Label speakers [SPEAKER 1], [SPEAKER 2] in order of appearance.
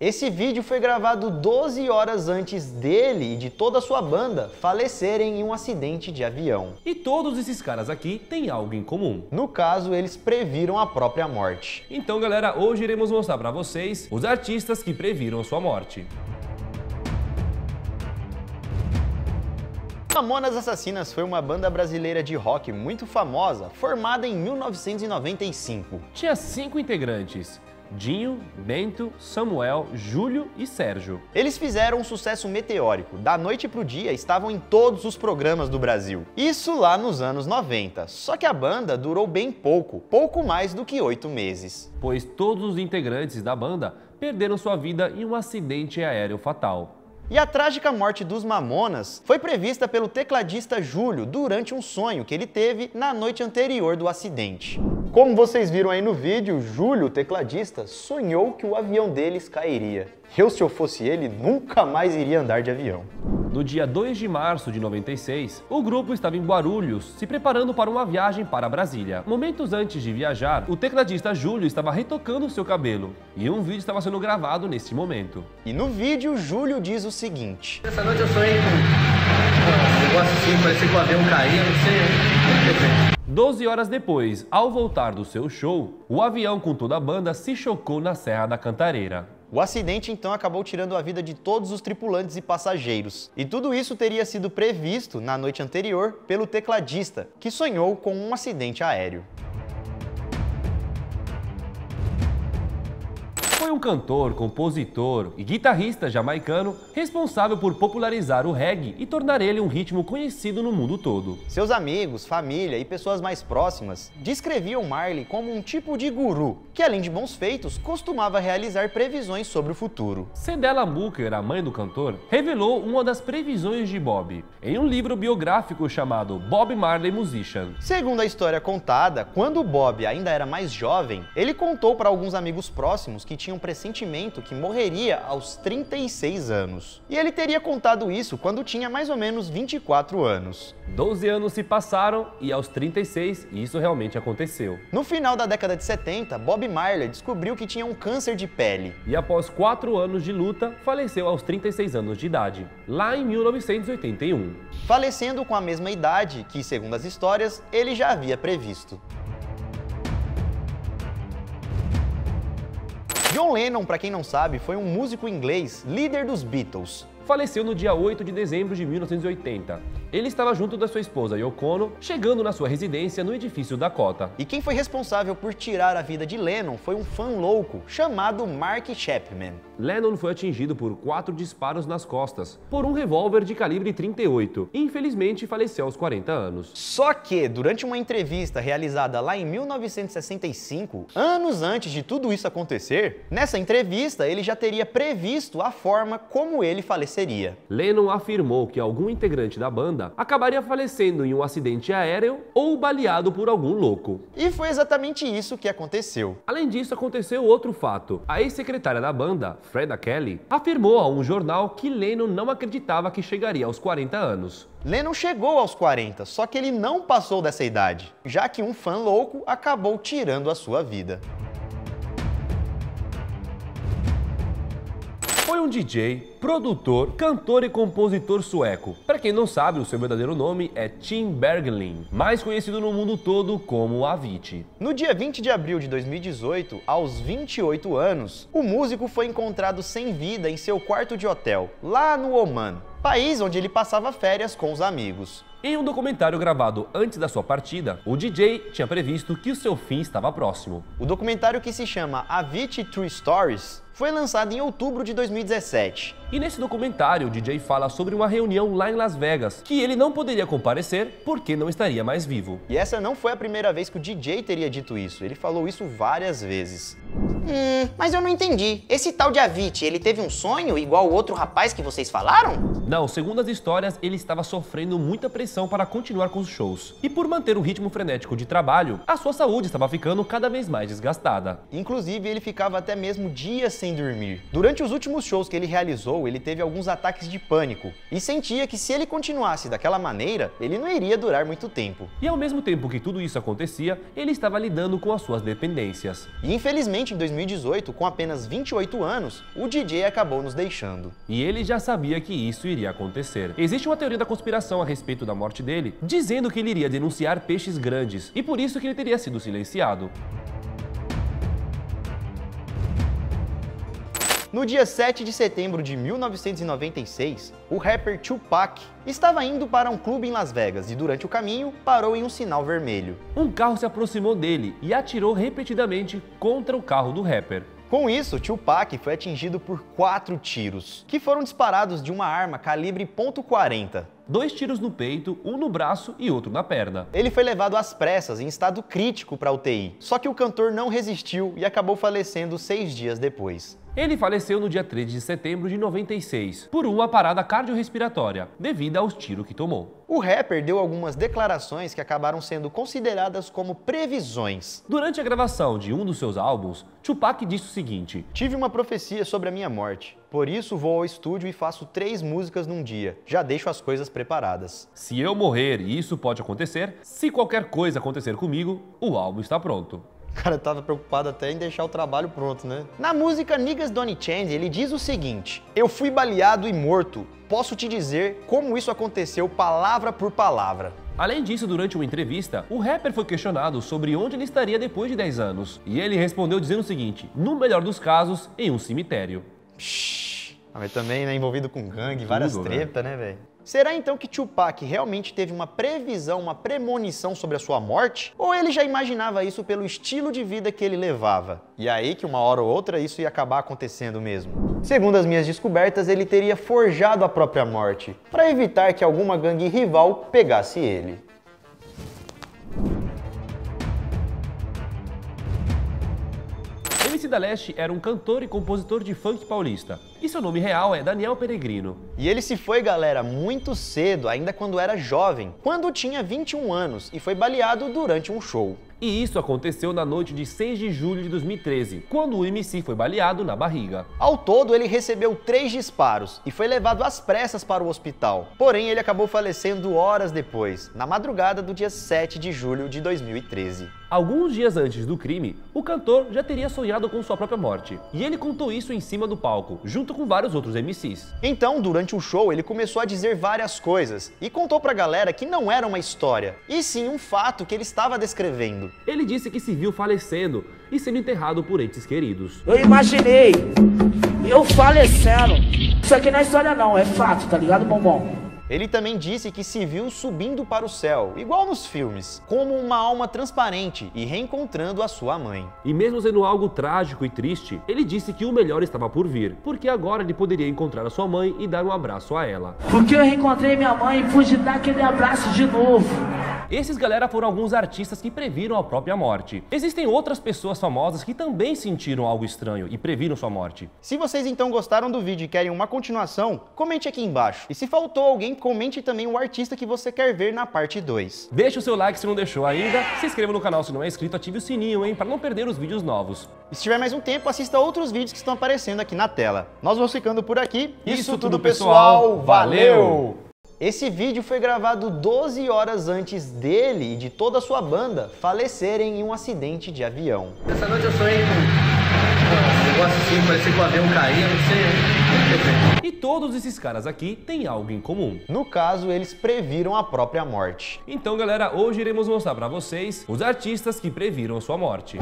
[SPEAKER 1] Esse vídeo foi gravado 12 horas antes dele e de toda a sua banda falecerem em um acidente de avião.
[SPEAKER 2] E todos esses caras aqui têm algo em comum.
[SPEAKER 1] No caso, eles previram a própria morte.
[SPEAKER 2] Então, galera, hoje iremos mostrar pra vocês os artistas que previram a sua morte.
[SPEAKER 1] Mamonas Assassinas foi uma banda brasileira de rock muito famosa, formada em 1995.
[SPEAKER 2] Tinha 5 integrantes: Dinho, Bento, Samuel, Júlio e Sérgio.
[SPEAKER 1] Eles fizeram um sucesso meteórico, da noite pro dia estavam em todos os programas do Brasil. Isso lá nos anos 90, só que a banda durou bem pouco mais do que 8 meses.
[SPEAKER 2] Pois todos os integrantes da banda perderam sua vida em um acidente aéreo fatal.
[SPEAKER 1] E a trágica morte dos Mamonas foi prevista pelo tecladista Júlio durante um sonho que ele teve na noite anterior do acidente. Como vocês viram aí no vídeo, Júlio, o tecladista, sonhou que o avião deles cairia. Se eu fosse ele, nunca mais iria andar de avião.
[SPEAKER 2] No dia 2 de março de 96, o grupo estava em Guarulhos, se preparando para uma viagem para Brasília. Momentos antes de viajar, o tecladista Júlio estava retocando seu cabelo, e um vídeo estava sendo gravado nesse momento.
[SPEAKER 1] E no vídeo, Júlio diz o seguinte:
[SPEAKER 3] essa noite eu sonhei com um negócio assim, parecia que o avião caía, não sei.
[SPEAKER 2] 12 horas depois, ao voltar do seu show, o avião com toda a banda se chocou na Serra da Cantareira.
[SPEAKER 1] O acidente então acabou tirando a vida de todos os tripulantes e passageiros. E tudo isso teria sido previsto na noite anterior pelo tecladista, que sonhou com um acidente aéreo.
[SPEAKER 2] Foi um cantor, compositor e guitarrista jamaicano responsável por popularizar o reggae e tornar ele um ritmo conhecido no mundo todo.
[SPEAKER 1] Seus amigos, família e pessoas mais próximas descreviam Marley como um tipo de guru, que além de bons feitos, costumava realizar previsões sobre o futuro.
[SPEAKER 2] Cedella Booker, a mãe do cantor, revelou uma das previsões de Bob em um livro biográfico chamado Bob Marley Musician.
[SPEAKER 1] Segundo a história contada, quando Bob ainda era mais jovem, ele contou para alguns amigos próximos que tinham um pressentimento que morreria aos 36 anos. E ele teria contado isso quando tinha mais ou menos 24 anos.
[SPEAKER 2] 12 anos se passaram e aos 36 isso realmente aconteceu.
[SPEAKER 1] No final da década de 70, Bob Marley descobriu que tinha um câncer de pele.
[SPEAKER 2] E após 4 anos de luta, faleceu aos 36 anos de idade, lá em 1981.
[SPEAKER 1] Falecendo com a mesma idade que, segundo as histórias, ele já havia previsto. John Lennon, para quem não sabe, foi um músico inglês, líder dos Beatles.
[SPEAKER 2] Faleceu no dia 8 de dezembro de 1980. Ele estava junto da sua esposa Yoko Ono, chegando na sua residência no edifício Dakota.
[SPEAKER 1] E quem foi responsável por tirar a vida de Lennon foi um fã louco chamado Mark Chapman.
[SPEAKER 2] Lennon foi atingido por 4 disparos nas costas, por um revólver de calibre 38, e infelizmente faleceu aos 40 anos.
[SPEAKER 1] Só que, durante uma entrevista realizada lá em 1965, anos antes de tudo isso acontecer, nessa entrevista ele já teria previsto a forma como ele faleceria.
[SPEAKER 2] Lennon afirmou que algum integrante da banda acabaria falecendo em um acidente aéreo ou baleado por algum louco.
[SPEAKER 1] E foi exatamente isso que aconteceu.
[SPEAKER 2] Além disso, aconteceu outro fato. A ex-secretária da banda, Freda Kelly, afirmou a um jornal que Lennon não acreditava que chegaria aos 40 anos.
[SPEAKER 1] Lennon chegou aos 40, só que ele não passou dessa idade, já que um fã louco acabou tirando a sua vida.
[SPEAKER 2] Foi um DJ, produtor, cantor e compositor sueco. Para quem não sabe, o seu verdadeiro nome é Tim Bergling, mais conhecido no mundo todo como Avicii.
[SPEAKER 1] No dia 20 de abril de 2018, aos 28 anos, o músico foi encontrado sem vida em seu quarto de hotel, lá no Oman, país onde ele passava férias com os amigos.
[SPEAKER 2] Em um documentário gravado antes da sua partida, o DJ tinha previsto que o seu fim estava próximo.
[SPEAKER 1] O documentário, que se chama Avicii True Stories, foi lançado em outubro de 2017.
[SPEAKER 2] E nesse documentário, o DJ fala sobre uma reunião lá em Las Vegas, que ele não poderia comparecer porque não estaria mais vivo.
[SPEAKER 1] E essa não foi a primeira vez que o DJ teria dito isso, ele falou isso várias vezes.
[SPEAKER 4] Mas eu não entendi. Esse tal de Avicii, ele teve um sonho igual o outro rapaz que vocês falaram?
[SPEAKER 2] Não, segundo as histórias, ele estava sofrendo muita pressão para continuar com os shows. E por manter o ritmo frenético de trabalho, a sua saúde estava ficando cada vez mais desgastada.
[SPEAKER 1] Inclusive, ele ficava até mesmo dias sem dormir. Durante os últimos shows que ele realizou, ele teve alguns ataques de pânico e sentia que se ele continuasse daquela maneira, ele não iria durar muito tempo.
[SPEAKER 2] E ao mesmo tempo que tudo isso acontecia, ele estava lidando com as suas dependências.
[SPEAKER 1] E infelizmente, em 2018, 2018, com apenas 28 anos, o DJ acabou nos deixando.
[SPEAKER 2] E ele já sabia que isso iria acontecer. Existe uma teoria da conspiração a respeito da morte dele, dizendo que ele iria denunciar peixes grandes, e por isso que ele teria sido silenciado.
[SPEAKER 1] No dia 7 de setembro de 1996, o rapper Tupac estava indo para um clube em Las Vegas e durante o caminho parou em um sinal vermelho.
[SPEAKER 2] Um carro se aproximou dele e atirou repetidamente contra o carro do rapper.
[SPEAKER 1] Com isso, Tupac foi atingido por 4 tiros, que foram disparados de uma arma calibre .40.
[SPEAKER 2] 2 tiros no peito, um no braço e outro na perna.
[SPEAKER 1] Ele foi levado às pressas em estado crítico para a UTI, só que o cantor não resistiu e acabou falecendo 6 dias depois.
[SPEAKER 2] Ele faleceu no dia 3 de setembro de 96, por uma parada cardiorrespiratória, devido aos tiros que tomou.
[SPEAKER 1] O rapper deu algumas declarações que acabaram sendo consideradas como previsões.
[SPEAKER 2] Durante a gravação de um dos seus álbuns, Tupac disse o seguinte:
[SPEAKER 1] "Tive uma profecia sobre a minha morte, por isso vou ao estúdio e faço 3 músicas num dia, já deixo as coisas preparadas.
[SPEAKER 2] Se eu morrer e isso pode acontecer, se qualquer coisa acontecer comigo, o álbum está pronto."
[SPEAKER 1] O cara tava preocupado até em deixar o trabalho pronto, né? Na música Niggas Don't Change, ele diz o seguinte: "Eu fui baleado e morto. Posso te dizer como isso aconteceu palavra por palavra."
[SPEAKER 2] Além disso, durante uma entrevista, o rapper foi questionado sobre onde ele estaria depois de 10 anos. E ele respondeu dizendo o seguinte: no melhor dos casos, em um cemitério.
[SPEAKER 1] Mas também, né, envolvido com gangue, várias
[SPEAKER 2] Tudo,
[SPEAKER 1] tretas, né, velho? Será então que Tupac realmente teve uma previsão, uma premonição sobre a sua morte? Ou ele já imaginava isso pelo estilo de vida que ele levava? E aí que uma hora ou outra isso ia acabar acontecendo mesmo. Segundo as minhas descobertas, ele teria forjado a própria morte, para evitar que alguma gangue rival pegasse ele.
[SPEAKER 2] MC da Leste era um cantor e compositor de funk paulista, e seu nome real é Daniel Peregrino.
[SPEAKER 1] E ele se foi, galera, muito cedo, ainda quando era jovem, quando tinha 21 anos, e foi baleado durante um show.
[SPEAKER 2] E isso aconteceu na noite de 6 de julho de 2013, quando o MC foi baleado na barriga.
[SPEAKER 1] Ao todo, ele recebeu 3 disparos e foi levado às pressas para o hospital. Porém, ele acabou falecendo horas depois, na madrugada do dia 7 de julho de 2013.
[SPEAKER 2] Alguns dias antes do crime, o cantor já teria sonhado com sua própria morte. E ele contou isso em cima do palco, junto com vários outros MCs.
[SPEAKER 1] Então, durante o show, ele começou a dizer várias coisas e contou pra galera que não era uma história, e sim um fato que ele estava descrevendo.
[SPEAKER 2] Ele disse que se viu falecendo e sendo enterrado por entes queridos.
[SPEAKER 5] Eu imaginei eu falecendo. Isso aqui não é história não, é fato, tá ligado, bombom?
[SPEAKER 1] Ele também disse que se viu subindo para o céu, igual nos filmes, como uma alma transparente e reencontrando a sua mãe.
[SPEAKER 2] E mesmo sendo algo trágico e triste, ele disse que o melhor estava por vir, porque agora ele poderia encontrar a sua mãe e dar um abraço a ela.
[SPEAKER 5] Porque eu reencontrei minha mãe e pude dar aquele abraço de novo.
[SPEAKER 2] Esses, galera, foram alguns artistas que previram a própria morte. Existem outras pessoas famosas que também sentiram algo estranho e previram sua morte.
[SPEAKER 1] Se vocês então gostaram do vídeo e querem uma continuação, comente aqui embaixo. E se faltou alguém, comente também o artista que você quer ver na parte 2.
[SPEAKER 2] Deixa o seu like se não deixou ainda, se inscreva no canal se não é inscrito, ative o sininho, hein, para não perder os vídeos novos.
[SPEAKER 1] E se tiver mais um tempo, assista outros vídeos que estão aparecendo aqui na tela. Nós vamos ficando por aqui.
[SPEAKER 2] Isso tudo, pessoal. Valeu!
[SPEAKER 1] Esse vídeo foi gravado 12 horas antes dele e de toda a sua banda falecerem em um acidente de avião.
[SPEAKER 3] Essa noite eu sonhei com um negócio assim, parecia que o avião caía, não sei.
[SPEAKER 2] E todos esses caras aqui têm algo em comum.
[SPEAKER 1] No caso, eles previram a própria morte.
[SPEAKER 2] Então, galera, hoje iremos mostrar pra vocês os artistas que previram sua morte.